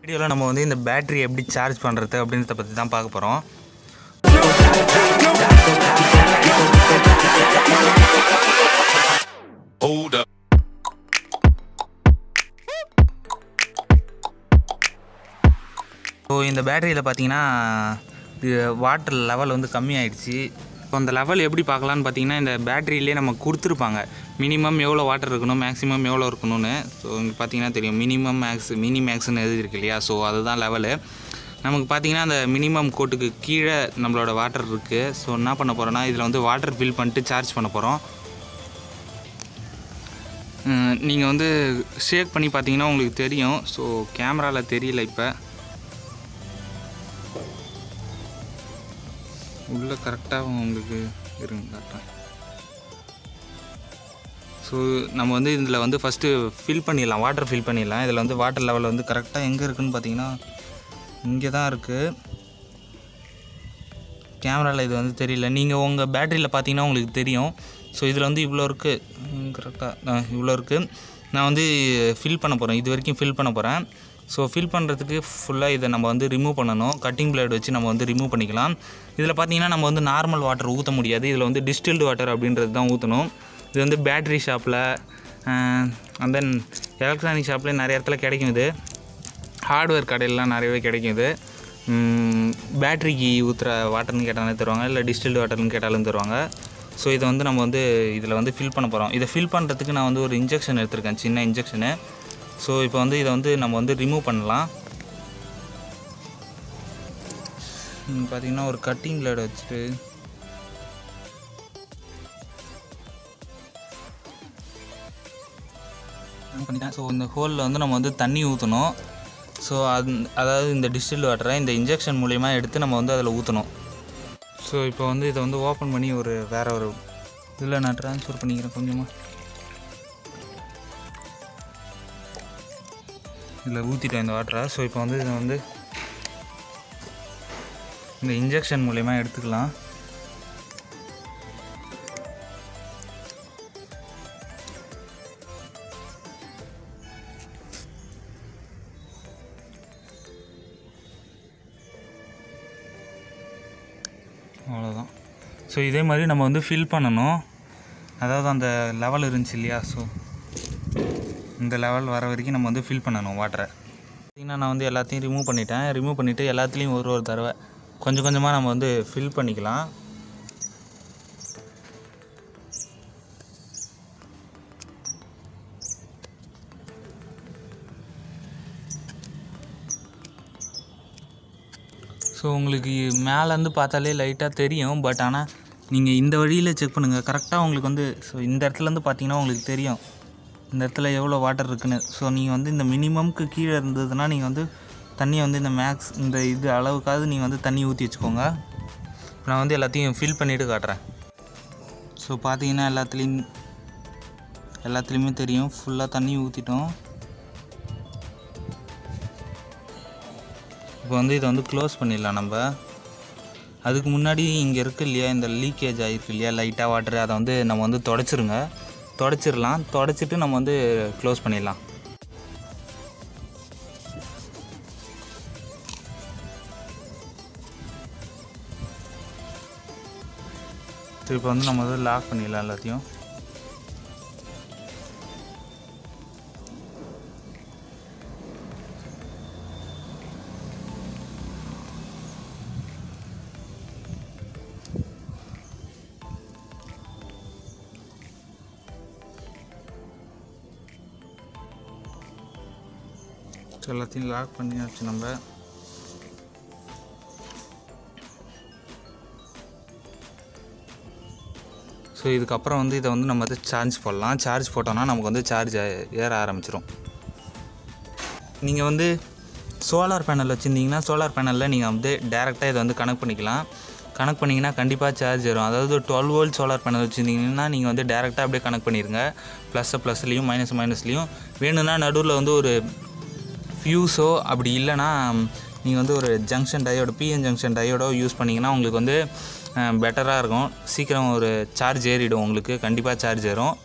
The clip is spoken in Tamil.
வீடியோவில் நம்ம வந்து இந்த பேட்டரி எப்படி சார்ஜ் பண்ணுறது அப்படின்றத பற்றி தான் பார்க்க போகிறோம். ஸோ இந்த பேட்டரியில் பார்த்தீங்கன்னா வாட்டர் லெவல் வந்து கம்மியாயிடுச்சு. ஸோ அந்த லெவல் எப்படி பார்க்கலான்னு பார்த்தீங்கன்னா இந்த பேட்டரியிலே நம்ம கொடுத்துருப்பாங்க மினிமம் எவ்வளோ வாட்டர் இருக்கணும், மேக்ஸிமம் எவ்வளோ இருக்கணும்னு. ஸோ இங்கே பார்த்தீங்கன்னா தெரியும் மினிமம் மேக்ஸ்னு எழுதி இருக்கு இல்லையா. ஸோ அதுதான் லெவலு. நமக்கு பார்த்தீங்கன்னா அந்த மினிமம் கோட்டுக்கு கீழே நம்மளோட வாட்டர் இருக்குது. ஸோ என்ன பண்ண போகிறோன்னா இதில் வந்து வாட்டர் ஃபில் பண்ணிட்டு சார்ஜ் பண்ண போகிறோம். நீங்கள் வந்து ஷேக் பண்ணி பார்த்தீங்கன்னா உங்களுக்கு தெரியும். ஸோ கேமராவில் தெரியல, இப்போ உள்ளே கரெக்டாக உங்களுக்கு இருங்க கரெக்டாக. ஸோ நம்ம வந்து இதில் வந்து ஃபஸ்ட்டு ஃபில் பண்ணிடலாம், வாட்டர் ஃபில் பண்ணிடலாம். இதில் வந்து வாட்டர் லெவல் வந்து கரெக்டாக எங்கே இருக்குதுன்னு பார்த்தீங்கன்னா இங்கே தான் இருக்குது. கேமராவில் இது வந்து தெரியல, நீங்கள் உங்கள் பேட்டரியில் பார்த்தீங்கன்னா உங்களுக்கு தெரியும். ஸோ இதில் வந்து இவ்வளோ இருக்குது, கரெக்டாக இவ்வளோ இருக்குது. நான் வந்து ஃபில் பண்ண போகிறேன், இது வரைக்கும் ஃபில் பண்ண போகிறேன். ஸோ ஃபில் பண்ணுறதுக்கு ஃபுல்லாக இதை நம்ம வந்து ரிமூவ் பண்ணணும். கட்டிங் பிளேட் வச்சு நம்ம வந்து ரிமூவ் பண்ணிக்கலாம். இதில் பார்த்தீங்கன்னா நம்ம வந்து நார்மல் வாட்டர் ஊற்ற முடியாது, இதில் வந்து டிஸ்டில்டு வாட்டர் அப்படின்றது தான் ஊற்றணும். இது வந்து பேட்ரி ஷாப்பில் அண்ட் தென் எலக்ட்ரானிக் ஷாப்லேயும் நிறைய இடத்துல கிடைக்கும். இது ஹார்ட்வேர் கடையிலலாம் நிறையவே கிடைக்கும். இது பேட்ரிக்கு ஊற்றுற வாட்டர்னு கேட்டாலும் தருவாங்க, இல்லை டிஸ்டில்டு வாட்டர்னு கேட்டாலும் தருவாங்க. ஸோ இதை வந்து நம்ம வந்து இதில் வந்து ஃபில் பண்ண போகிறோம். இதை ஃபில் பண்ணுறதுக்கு நான் வந்து ஒரு இன்ஜெக்ஷன் எடுத்திருக்கேன், சின்ன இன்ஜெக்ஷனு. ஸோ இப்போ வந்து இதை வந்து நம்ம வந்து ரிமூவ் பண்ணலாம். பார்த்திங்கன்னா ஒரு கட்டிங் பிளேட் வச்சுட்டு பண்ணிட்டேன். ஸோ இந்த ஹோலில் வந்து நம்ம வந்து தண்ணி ஊற்றணும். ஸோ அதாவது இந்த டிஸ்டில்டு வாட்டரை இந்த இன்ஜெக்ஷன் மூலிமா எடுத்து நம்ம வந்து அதில் ஊற்றணும். ஸோ இப்போ வந்து இதை வந்து ஓப்பன் பண்ணி ஒரு வேறு ஒரு இதில் நான் ட்ரான்ஸ்ஃபர் பண்ணிக்கிறேன் கொஞ்சமாக. இதில் ஊற்றிட்டேன் இந்த வாட்டரை. ஸோ இப்போ வந்து இதை வந்து இந்த இன்ஜெக்ஷன் மூலயமா எடுத்துக்கலாம். அவ்வளோதான். ஸோ இதே மாதிரி நம்ம வந்து ஃபில் பண்ணணும். அதாவது அந்த லெவல் இருந்துச்சு இல்லையா, ஸோ இந்த லெவல் வர வரைக்கும் நம்ம வந்து ஃபில் பண்ணணும் வாட்டரை. பார்த்திங்கன்னா நான் வந்து எல்லாத்தையும் ரிமூவ் பண்ணிட்டேன். ரிமூவ் பண்ணிவிட்டு எல்லாத்துலேயும் ஒரு தடவை கொஞ்சம் கொஞ்சமாக நம்ம வந்து ஃபில் பண்ணிக்கலாம். ஸோ உங்களுக்கு மேலேருந்து பார்த்தாலே லைட்டாக தெரியும். பட் ஆனால் நீங்கள் இந்த வழியில் செக் பண்ணுங்கள், கரெக்டாக உங்களுக்கு வந்து ஸோ இந்த இடத்துலேருந்து பார்த்தீங்கன்னா உங்களுக்கு தெரியும் இந்த இடத்துல எவ்வளோ வாட்டர் இருக்குன்னு. ஸோ நீங்கள் வந்து இந்த மினிமம்க்கு கீழே இருந்ததுன்னா நீங்கள் வந்து தண்ணியை வந்து இந்த மேக்ஸ் இந்த இது அளவுக்காவது நீங்கள் வந்து தண்ணி ஊற்றி வச்சுக்கோங்க. நான் வந்து எல்லாத்தையும் ஃபில் பண்ணிவிட்டு காட்டுறேன். ஸோ பார்த்தீங்கன்னா எல்லாத்துலேயுமே தெரியும் ஃபுல்லாக தண்ணி ஊற்றிட்டோம். இப்போ வந்து இதை வந்து க்ளோஸ் பண்ணிடலாம் நம்ம. அதுக்கு முன்னாடி இங்கே இருக்குது இல்லையா, இந்த லீக்கேஜ் ஆகிருக்கு இல்லையா லைட்டாக வாட்டர், அதை வந்து நம்ம வந்து தொடச்சிடலாம். தொடச்சிட்டு நம்ம வந்து க்ளோஸ் பண்ணிடலாம். ஸோ இப்போ வந்து நம்ம வந்து லாக் பண்ணிடலாம் எல்லாத்தையும். எல்லாத்தையும் லாக் பண்ணியாச்சு நம்ம. ஸோ இதுக்கப்புறம் வந்து இதை வந்து நம்ம வந்து சார்ஜ் போடலாம். சார்ஜ் போட்டோம்னா நமக்கு வந்து சார்ஜ் ஏற ஆரம்பிச்சிடும். நீங்கள் வந்து சோலார் பேனல் வச்சுருந்தீங்கன்னா சோலார் பேனலில் நீங்கள் வந்து டேரெக்டாக இதை வந்து கனெக்ட் பண்ணிக்கலாம். கனெக்ட் பண்ணிங்கன்னா கண்டிப்பாக சார்ஜ் ஏறும். அதாவது 12 வோல்ட் சோலார் பேனல் வச்சுருந்தீங்கன்னா நீங்கள் வந்து டேரெக்டாக அப்படியே கனெக்ட் பண்ணிடுங்க. ப்ளஸ்லேயும் மைனஸ்லேயும். வேணும்னா நடுவில் வந்து ஒரு ஃபியூஸோ அப்படி இல்லைனா நீங்கள் வந்து ஒரு ஜங்ஷன் டயோடு பிஎன் ஜங்ஷன் டயோடோ யூஸ் பண்ணிங்கன்னா உங்களுக்கு வந்து பெட்டராக இருக்கும். சீக்கிரம் ஒரு சார்ஜ் ஏறிடும், உங்களுக்கு கண்டிப்பாக சார்ஜ் ஏறும்.